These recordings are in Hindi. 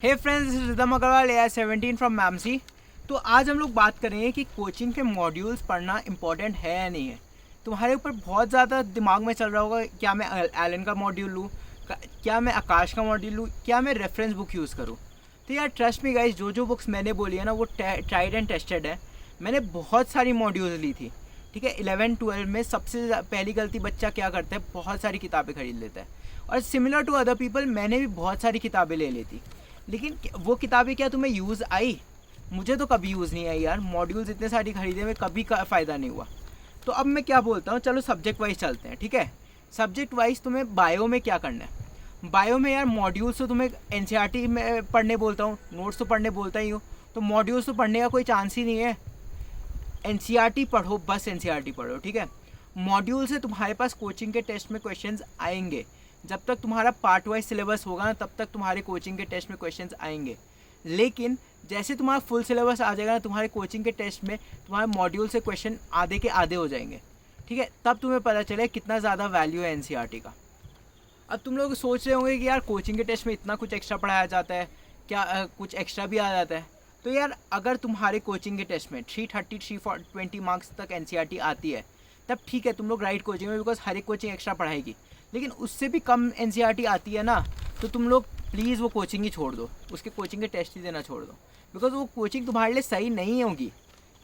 Hey friends, Rhythm Agarwal AI 17 from मैमसी। तो आज हम लोग बात करेंगे कि कोचिंग के मॉड्यूल्स पढ़ना इंपॉर्टेंट है या नहीं है। तुम्हारे ऊपर बहुत ज़्यादा दिमाग में चल रहा होगा, क्या मैं एलन का मॉड्यूल लूँ, क्या मैं आकाश का मॉड्यूल लूँ, क्या मैं रेफरेंस बुक यूज़ करूँ। तो यार ट्रस्ट मी गाइस, जो बुक्स मैंने बोली है ना वो ट्राइड एंड टेस्टेड है। मैंने बहुत सारी मॉड्यूल्स ली थी, ठीक है। 11-12 में सबसे पहली गलती बच्चा क्या करता है, बहुत सारी किताबें खरीद लेता है। और सिमिलर टू अदर पीपल मैंने भी बहुत सारी किताबें ले ली थी, लेकिन वो किताबें क्या तुम्हें यूज़ आई? मुझे तो कभी यूज़ नहीं आई यार। मॉड्यूल्स इतने सारी खरीदे में कभी का फ़ायदा नहीं हुआ। तो अब मैं क्या बोलता हूँ, चलो सब्जेक्ट वाइज चलते हैं, ठीक है। सब्जेक्ट वाइज तुम्हें बायो में क्या करना है। बायो में यार मॉड्यूल्स तो तुम्हें एनसीईआरटी में पढ़ने बोलता हूँ, नोट्स तो पढ़ने बोलता ही हूँ, तो मॉड्यूल्स तो पढ़ने का कोई चांस ही नहीं है। एनसीईआरटी पढ़ो, बस एनसीईआरटी पढ़ो, ठीक है। मॉड्यूल से तुम्हारे पास कोचिंग के टेस्ट में क्वेश्चंस आएंगे। जब तक तुम्हारा पार्ट वाइज सिलेबस होगा ना, तब तक तुम्हारे कोचिंग के टेस्ट में क्वेश्चंस आएंगे। लेकिन जैसे तुम्हारा फुल सिलेबस आ जाएगा ना, तुम्हारे कोचिंग के टेस्ट में तुम्हारे मॉड्यूल से क्वेश्चन आधे के आधे हो जाएंगे, ठीक है। तब तुम्हें पता चले कितना ज़्यादा वैल्यू है एनसीईआरटी का। अब तुम लोग सोच रहे होंगे कि यार कोचिंग के टेस्ट में इतना कुछ एक्स्ट्रा पढ़ाया जाता है क्या, कुछ एक्स्ट्रा भी आ जाता है। तो यार अगर तुम्हारे कोचिंग के टेस्ट में 330-320 मार्क्स तक एनसीईआरटी आती है, तब ठीक है, तुम लोग राइट कोचिंग में, बिकॉज हर एक कोचिंग एक्स्ट्रा पढ़ाएगी। लेकिन उससे भी कम एनसीईआरटी आती है ना, तो तुम लोग प्लीज़ वो कोचिंग ही छोड़ दो, उसके कोचिंग के टेस्ट ही देना छोड़ दो, बिकॉज वो कोचिंग तुम्हारे लिए सही नहीं होगी।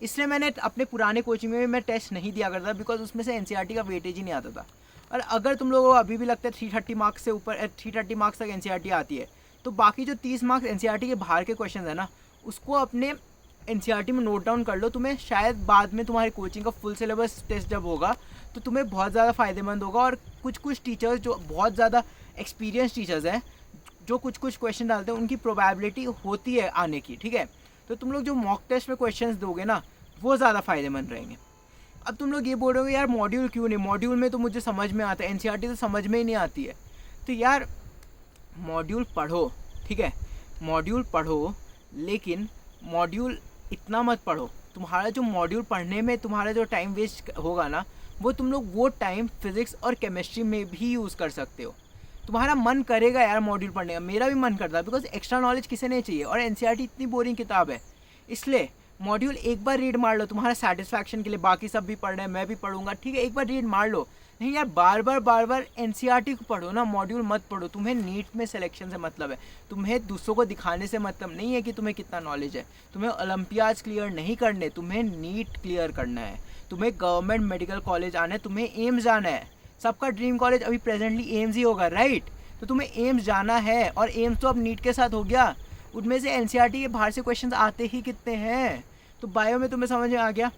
इसलिए मैंने अपने पुराने कोचिंग में भी मैं टेस्ट नहीं दिया करता, बिकॉज उसमें से एनसीईआरटी का वेटेज ही नहीं आता था। और अगर तुम लोगों को अभी भी लगता है 330 मार्क्स से ऊपर 330 मार्क्स तक एनसीईआरटी आती है, तो बाकी जो 30 मार्क्स एनसीईआरटी के बाहर के क्वेश्चन है ना, उसको अपने एनसीईआरटी में नोट डाउन कर लो। तुम्हें शायद बाद में तुम्हारी कोचिंग का फुल सिलेबस टेस्ट जब होगा तो तुम्हें बहुत ज़्यादा फ़ायदेमंद होगा। और कुछ टीचर्स जो बहुत ज़्यादा एक्सपीरियंस टीचर्स हैं, जो कुछ क्वेश्चन डालते हैं, उनकी प्रोबेबिलिटी होती है आने की, ठीक है। तो तुम लोग जो मॉक टेस्ट में क्वेश्चंस दोगे ना, वो ज़्यादा फ़ायदेमंद रहेंगे। अब तुम लोग ये बोल रहे हो यार मॉड्यूल क्यों नहीं, मॉड्यूल में तो मुझे समझ में आता है, एनसीईआरटी तो समझ में ही नहीं आती है। तो यार मॉड्यूल पढ़ो, ठीक है, मॉड्यूल पढ़ो, लेकिन मॉड्यूल इतना मत पढ़ो। तुम्हारा जो मॉड्यूल पढ़ने में तुम्हारा जो टाइम वेस्ट होगा ना, वो तुम लोग वो टाइम फिज़िक्स और केमिस्ट्री में भी यूज़ कर सकते हो। तुम्हारा मन करेगा यार मॉड्यूल पढ़ने का, मेरा भी मन करता है, बिकॉज एक्स्ट्रा नॉलेज किसे नहीं चाहिए। और एनसीईआरटी इतनी बोरिंग किताब है, इसलिए मॉड्यूल एक बार रीड मार लो तुम्हारा सेटिस्फैक्शन के लिए। बाकी सब भी पढ़ रहे हैं, मैं भी पढ़ूंगा, ठीक है, एक बार रीड मार लो। नहीं यार बार बार एनसीईआरटी को पढ़ो ना, मॉड्यूल मत पढ़ो। तुम्हें नीट में सिलेक्शन से मतलब है, तुम्हें दूसरों को दिखाने से मतलब नहीं है कि तुम्हें कितना नॉलेज है। तुम्हें ओलंपियाड्स क्लियर नहीं करने, तुम्हें नीट क्लियर करना है, तुम्हें गवर्नमेंट मेडिकल कॉलेज आना है, तुम्हें एम्स जाना है। सबका ड्रीम कॉलेज अभी प्रेजेंटली एम्स ही होगा, राइट। तो तुम्हें एम्स जाना है, और एम्स तो अब नीट के साथ हो गया। उनमें से एनसीईआरटी के बाहर से क्वेश्चन आते ही कितने हैं। तो बायो में तुम्हें समझ में आ गया।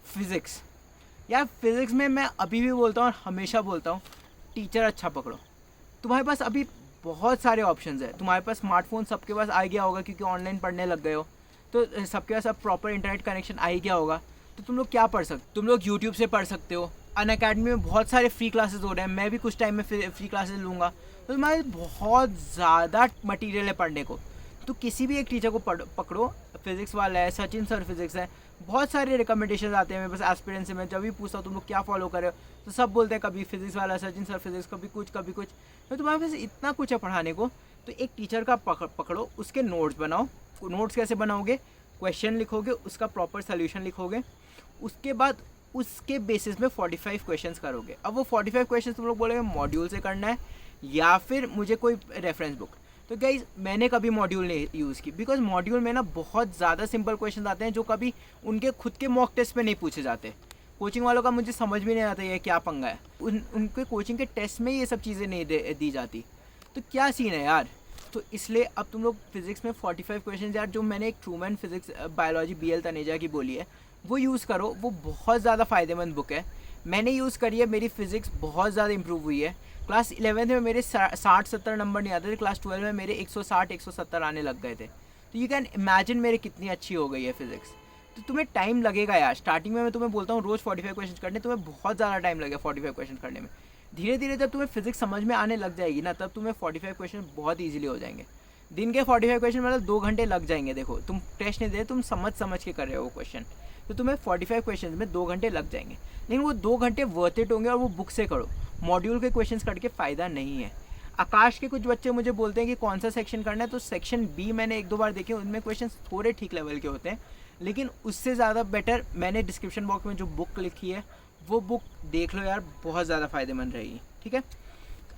फिज़िक्स, यार फिज़िक्स में मैं अभी भी बोलता हूँ और हमेशा बोलता हूँ, टीचर अच्छा पकड़ो। तुम्हारे पास अभी बहुत सारे ऑप्शंस है। तुम्हारे पास स्मार्टफोन सबके पास आ गया होगा, क्योंकि ऑनलाइन पढ़ने लग गए हो, तो सबके पास अब प्रॉपर इंटरनेट कनेक्शन आ ही गया होगा। तो तुम लोग क्या पढ़ सकते, तुम लोग यूट्यूब से पढ़ सकते हो। अनअकैडमी में बहुत सारे फ्री क्लासेस हो रहे हैं, मैं भी कुछ टाइम में फ्री क्लासेस लूँगा। तो तुम्हारे बहुत ज़्यादा मटीरियल है पढ़ने को। तो किसी भी एक टीचर को पकड़ो। फिज़िक्स वाला है, सचिन सर फिज़िक्स है, बहुत सारे रिकमेंडेशन आते हैं मेरे पास एस्पिरेंट से। मैं जब भी पूछता हूँ तुम लोग क्या फॉलो कर रहे हो, तो सब बोलते हैं कभी फिज़िक्स वाला सचिन सर फिज़िक्स, कभी कुछ कभी कुछ। तो तुम्हारे पास इतना कुछ है पढ़ाने को, तो एक टीचर का पकड़ो, उसके नोट्स बनाओ। नोट्स कैसे बनाओगे, क्वेश्चन लिखोगे, उसका प्रॉपर सोल्यूशन लिखोगे, उसके बाद उसके बेसिस में 45 क्वेश्चंस करोगे। अब वो 45 क्वेश्चंस तुम लोग बोलोगे मॉड्यूल से करना है या फिर मुझे कोई रेफरेंस बुक। तो गाइज मैंने कभी मॉड्यूल नहीं यूज़ की, बिकॉज मॉड्यूल में ना बहुत ज़्यादा सिंपल क्वेश्चन आते हैं जो कभी उनके खुद के मॉक टेस्ट में नहीं पूछे जाते। कोचिंग वालों का मुझे समझ में नहीं आता ये क्या पंगा है, उनके कोचिंग के टेस्ट में ये सब चीज़ें नहीं दी जाती। तो क्या सीन है यार। तो इसलिए अब तुम लोग फिज़िक्स में 45 क्वेश्चन यार, जो मैंने एक Trueman physics biology BL Taneja की बोली है, वो यूज़ करो। वो बहुत ज़्यादा फ़ायदेमंद बुक है, मैंने यूज़ करी है, मेरी फ़िज़िक्स बहुत ज़्यादा इंप्रूव हुई है। क्लास 11 में मेरे 60-70 नंबर नहीं आते थे, क्लास 12 में मेरे 160-170 आने लग गए थे। तो यू कैन इमेजिन मेरी कितनी अच्छी हो गई है फिज़िक्स। तो तुम्हें टाइम लगेगा यार, स्टार्टिंग में मैं तुम्हें बोलता हूँ रोज़ 45 क्वेश्चन करने, तुम्हें बहुत ज़्यादा टाइम लगेगा 45 क्वेश्चन करने में। धीरे धीरे जब तुम्हें फिज़िक्स समझ में आने लग जाएगी ना, तब तुम्हें 45 क्वेश्चन बहुत ईजिली हो जाएंगे। दिन के 45 क्वेश्चन मतलब 2 घंटे लग जाएंगे। देखो तुम टेस्ट नहीं दे, तुम समझ के कर रहे हो वो क्वेश्चन, तो तुम्हें 45 क्वेश्चन में 2 घंटे लग जाएंगे। लेकिन वो 2 घंटे वर्थ इट होंगे, और वो बुक से करो। मॉड्यूल के क्वेश्चंस करके फ़ायदा नहीं है। आकाश के कुछ बच्चे मुझे बोलते हैं कि कौन सा सेक्शन करना है, तो सेक्शन बी मैंने 1-2 बार देखे, उनमें क्वेश्चन थोड़े ठीक लेवल के होते हैं, लेकिन उससे ज़्यादा बेटर मैंने डिस्क्रिप्शन बॉक्स में जो बुक लिखी है वो बुक देख लो यार, बहुत ज़्यादा फ़ायदेमंद रहेगी। ठीक है,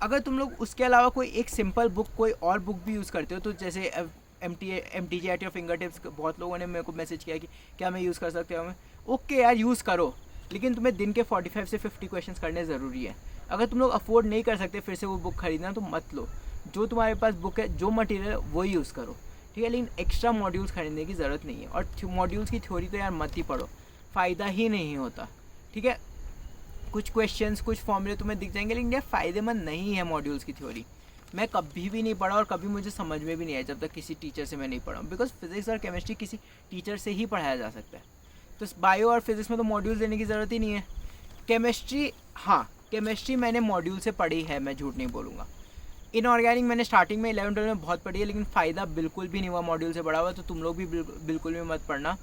अगर तुम लोग उसके अलावा कोई एक सिंपल बुक, कोई और बुक भी यूज़ करते हो, तो जैसे MTG at your finger tips, बहुत लोगों ने मेरे को मैसेज किया कि क्या मैं यूज़ कर सकता हूँ। ओके यार, यूज़ करो, लेकिन तुम्हें दिन के 45 से 50 क्वेश्चन करने ज़रूरी है। अगर तुम लोग अफोर्ड नहीं कर सकते फिर से वो बुक खरीदना, तो मत लो। जो तुम्हारे पास बुक है, जो मटेरियल है, वो यूज़ करो। ठीक है, लेकिन एक्स्ट्रा मॉड्यूल्स खरीदने की ज़रूरत नहीं है। और मॉड्यूल्स की थ्योरी तो यार मत ही पढ़ो, फ़ायदा ही नहीं होता। ठीक है, कुछ क्वेश्चंस, कुछ फॉर्मूले तुम्हें दिख जाएंगे, लेकिन यार फ़ायदेमंद नहीं है मॉड्यूल्स की थ्योरी। मैं कभी भी नहीं पढ़ा और कभी मुझे समझ में भी नहीं आया जब तक किसी टीचर से मैं नहीं पढ़ा, बिकॉज फिजिक्स और केमिस्ट्री किसी टीचर से ही पढ़ाया जा सकता है। तो बायो और फिजिक्स में तो मॉड्यूल्स देने की ज़रूरत ही नहीं है। केमिस्ट्री, हाँ केमिस्ट्री मैंने मॉड्यूल से पढ़ी है, मैं झूठ नहीं बोलूँगा। इनऑर्गेनिक मैंने स्टार्टिंग में 11-12 में बहुत पढ़ी है, लेकिन फ़ायदा बिल्कुल भी नहीं हुआ मॉड्यूल से पढ़ा हुआ, तो तुम लोग भी बिल्कुल भी मत पढ़ना।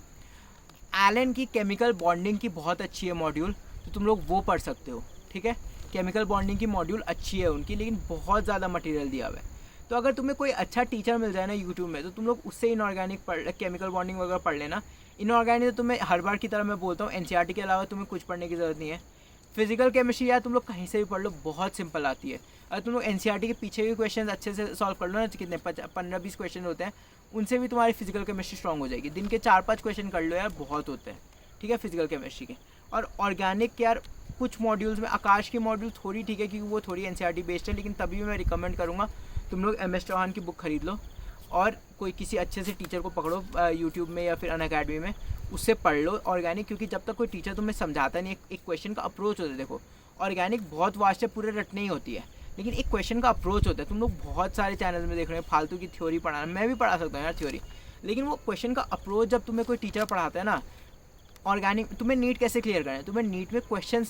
एलन की केमिकल बॉन्डिंग की बहुत अच्छी है मॉड्यूल, तो तुम लोग वो पढ़ सकते हो। ठीक है, केमिकल बॉन्डिंग की मॉड्यूल अच्छी है उनकी, लेकिन बहुत ज़्यादा मटेरियल दिया हुआ है। तो अगर तुम्हें कोई अच्छा टीचर मिल जाए ना यूट्यूब में, तो तुम लोग उससे इनऑर्गेनिक पढ़, केमिकल बॉन्डिंग वगैरह पढ़ लेना। इनऑर्गेनिक तो तुम्हें हर बार की तरह मैं बोलता हूँ, NCERT के अलावा तुम्हें कुछ पढ़ने की ज़रूरत नहीं है। फिजिकल केमिस्ट्री यार तुम लोग कहीं से भी पढ़ लो, बहुत सिंपल आती है। अगर तुम लोग NCERT के पीछे भी क्वेश्चन अच्छे से सॉल्व कर लो ना, कितने 15-20 क्वेश्चन होते हैं, उनसे भी तुम्हारी फिजिकल केमिस्ट्री स्ट्रॉन्ग हो जाएगी। दिन के 4-5 क्वेश्चन कर लो यार, बहुत होते हैं। ठीक है, फिजिकल केमिस्ट्री के। और ऑर्गेनिक यार कुछ मॉड्यूल्स में, आकाश की मॉड्यूल थोड़ी ठीक है क्योंकि वो थोड़ी NCERT बेस्ड है, लेकिन तभी भी मैं रिकमेंड करूँगा तुम लोग MS चौहान की बुक खरीद लो और कोई किसी अच्छे से टीचर को पकड़ो यूट्यूब में या फिर अनअकैडमी में, उससे पढ़ लो ऑर्गेनिक। क्योंकि जब तक कोई टीचर तुम्हें समझाता नहीं, एक क्वेश्चन का अप्रोच होता है। देखो ऑर्गेनिक बहुत वास्ट है, पूरे रटने ही होती है, लेकिन एक क्वेश्चन का अप्रोच होता है। तुम लोग बहुत सारे चैनल में देख रहे हो फालतू की थ्योरी पढ़ाना, मैं भी पढ़ा सकता हूँ यार थ्योरी, लेकिन वो क्वेश्चन का अप्रोच जब तुम्हें कोई टीचर पढ़ाता है ना, ऑर्गेनिक, तुम्हें नीट कैसे क्लियर करना है, तुम्हें नीट में क्वेश्चन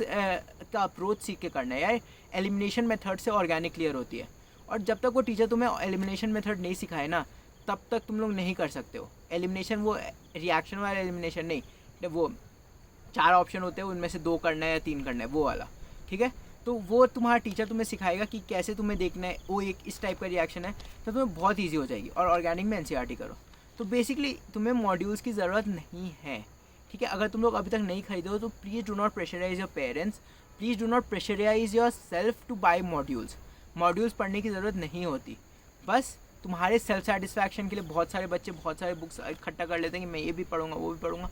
का अप्रोच सीख के करना है यार। एलिमिनेशन मेथड से ऑर्गेनिक क्लियर होती है, और जब तक वो टीचर तुम्हें एलिमिनेशन मेथड नहीं सिखाए ना, तब तक तुम लोग नहीं कर सकते हो एलिमिनेशन। वो रिएक्शन वाला एलिमिनेशन नहीं, वो 4 ऑप्शन होते हैं, उनमें से 2 करना है या 3 करना है, वो वाला। ठीक है, तो वो तुम्हारा टीचर तुम्हें सिखाएगा कि कैसे तुम्हें देखना है, वो एक इस टाइप का रिएक्शन है, तो तुम्हें बहुत ईजी हो जाएगी। और ऑर्गेनिक में NCERT करो, तो बेसिकली तुम्हें मॉड्यूल्स की ज़रूरत नहीं है। ठीक है, अगर तुम लोग अभी तक नहीं खरीदे हो तो please do not pressurise your parents, please do not pressurise yourself to buy modules. Modules पढ़ने की ज़रूरत नहीं होती, बस तुम्हारे सेल्फ सेटिस्फैक्शन के लिए बहुत सारे बच्चे बहुत सारे बुक्स इकट्ठा कर लेते हैं कि मैं ये भी पढ़ूंगा वो भी पढ़ूंगा।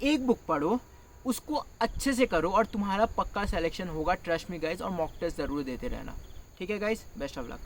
एक बुक पढ़ो, उसको अच्छे से करो और तुम्हारा पक्का सिलेक्शन होगा, ट्रस्ट मी गाइज। और मॉक टेस्ट ज़रूर देते रहना। ठीक है गाइज, बेस्ट ऑफ लक।